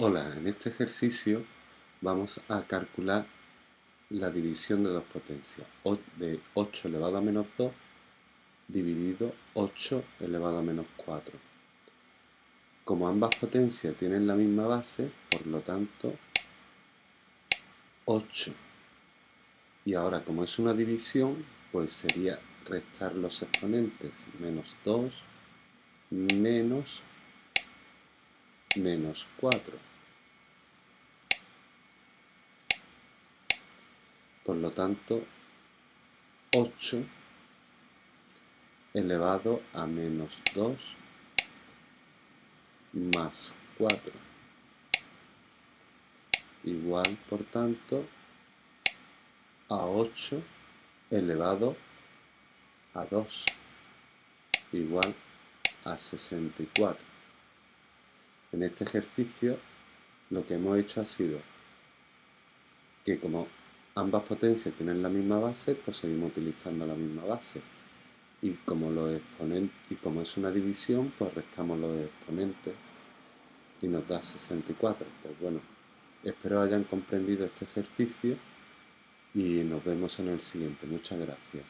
Hola, en este ejercicio vamos a calcular la división de dos potencias, de 8 elevado a menos 2 dividido 8 elevado a menos 4. Como ambas potencias tienen la misma base, por lo tanto 8. Y ahora, como es una división, pues sería restar los exponentes, menos 2 menos 4. Por lo tanto, 8 elevado a menos 2 más 4 igual, por tanto, a 8 elevado a 2 igual a 64. En este ejercicio lo que hemos hecho ha sido que como ambas potencias tienen la misma base, pues seguimos utilizando la misma base. Y como es una división, pues restamos los exponentes y nos da 64. Pues bueno, espero hayan comprendido este ejercicio y nos vemos en el siguiente. Muchas gracias.